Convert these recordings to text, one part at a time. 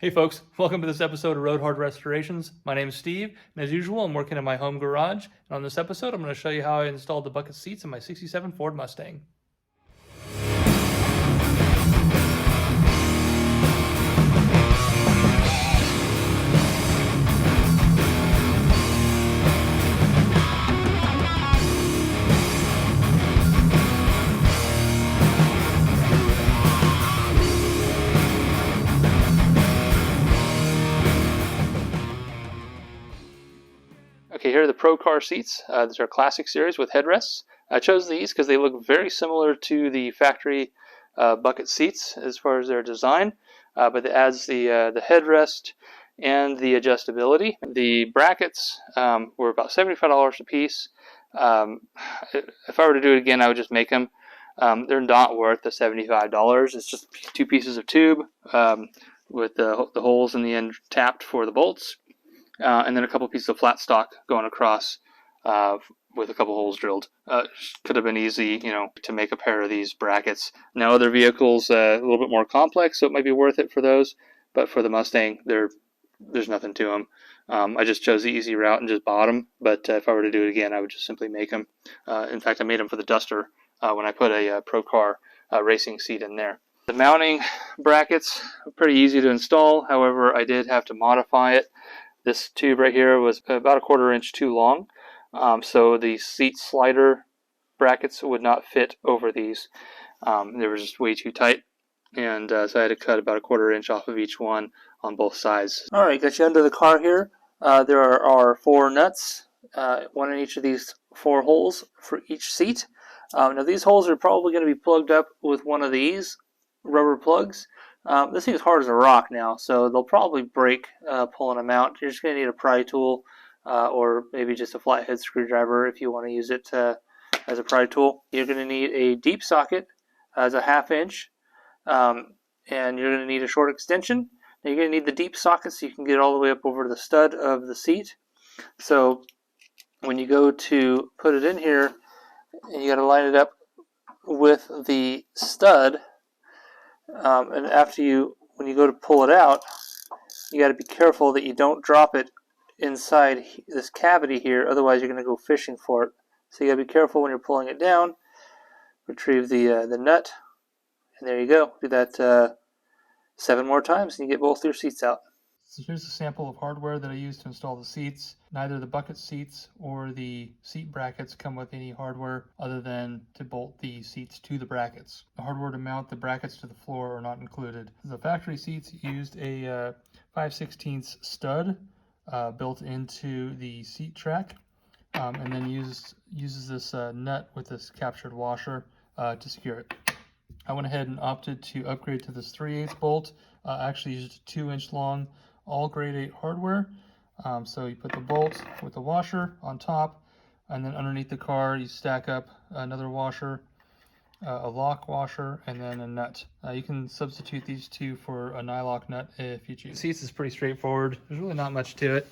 Hey folks, welcome to this episode of Road Hard Restorations. My name is Steve, and as usual, I'm working in my home garage. And on this episode, I'm going to show you how I installed the bucket seats in my '67 Ford Mustang. Okay, here are the Procar seats. These are Classic Series with headrests. I chose these because they look very similar to the factory bucket seats as far as their design, but it adds the headrest and the adjustability. The brackets were about $75 a piece. If I were to do it again, I would just make them. They're not worth the $75. It's just two pieces of tube with the holes in the end tapped for the bolts. And then a couple pieces of flat stock going across with a couple holes drilled. Could have been easy, to make a pair of these brackets. Now other vehicles a little bit more complex, so it might be worth it for those. But for the Mustang, there's nothing to them. I just chose the easy route and just bought them. But if I were to do it again, I would just simply make them. In fact, I made them for the Duster when I put a Procar racing seat in there. The mounting brackets are pretty easy to install. However, I did have to modify it. This tube right here was about a 1/4 inch too long, so the seat slider brackets would not fit over these. They were just way too tight, and so I had to cut about a 1/4 inch off of each one on both sides. All right, got you under the car here. There are 4 nuts, one in each of these 4 holes for each seat. Now these holes are probably going to be plugged up with one of these rubber plugs. This thing is hard as a rock now, so they'll probably break pulling them out. You're just going to need a pry tool or maybe just a flathead screwdriver if you want to use it as a pry tool. You're going to need a deep socket as a 1/2 inch, and you're going to need a short extension. Now you're going to need the deep socket so you can get it all the way up over the stud of the seat. So when you go to put it in here, you got to line it up with the stud. And when you go to pull it out, you got to be careful that you don't drop it inside this cavity here, otherwise you're going to go fishing for it. So you got to be careful when you're pulling it down. Retrieve the nut, and there you go. Do that 7 more times, and you get both your seats out. So here's a sample of hardware that I used to install the seats. Neither the bucket seats or the seat brackets come with any hardware other than to bolt the seats to the brackets. The hardware to mount the brackets to the floor are not included. The factory seats used a 5/16 stud built into the seat track, and then uses this nut with this captured washer to secure it. I went ahead and opted to upgrade to this 3/8 bolt. I actually used a 2-inch long all grade 8 hardware. So you put the bolt with the washer on top, and then underneath the car you stack up another washer, a lock washer, and then a nut. You can substitute these two for a nylock nut if you choose. The seats is pretty straightforward. There's really not much to it.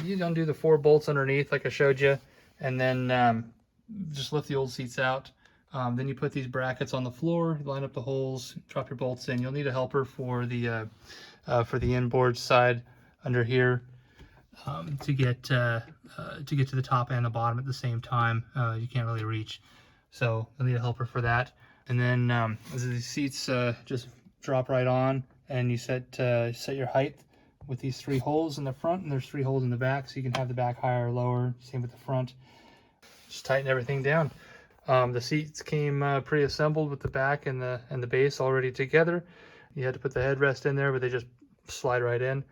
You undo the 4 bolts underneath like I showed you, and then just lift the old seats out. Then you put these brackets on the floor, line up the holes, drop your bolts in. You'll need a helper for the inboard side under here to get to the top and the bottom at the same time. You can't really reach, so you'll need a helper for that. And then these seats just drop right on, and you set your height with these 3 holes in the front, and there's 3 holes in the back, so you can have the back higher or lower. Same with the front. Just tighten everything down. The seats came pre-assembled with the back and the base already together. You had to put the headrest in there, but they just slide right in.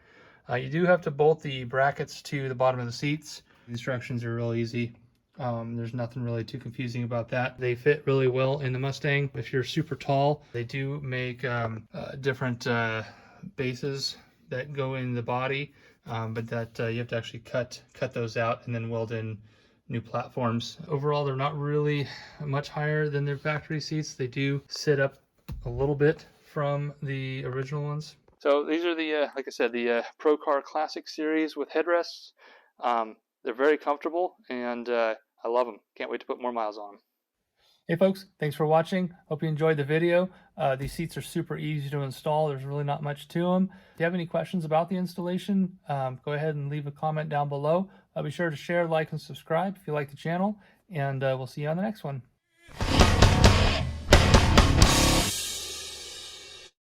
You do have to bolt the brackets to the bottom of the seats. The instructions are real easy. There's nothing really too confusing about that. They fit really well in the Mustang. If you're super tall, they do make different bases that go in the body, but that you have to actually cut those out and then weld in new platforms. Overall, they're not really much higher than their factory seats. They do sit up a little bit from the original ones. So these are the, like I said, the Procar Classic Series with headrests. They're very comfortable, and I love them. Can't wait to put more miles on them. Hey folks, thanks for watching. Hope you enjoyed the video. These seats are super easy to install. There's really not much to them. If you have any questions about the installation, go ahead and leave a comment down below. Be sure to share, like, and subscribe if you like the channel, and we'll see you on the next one.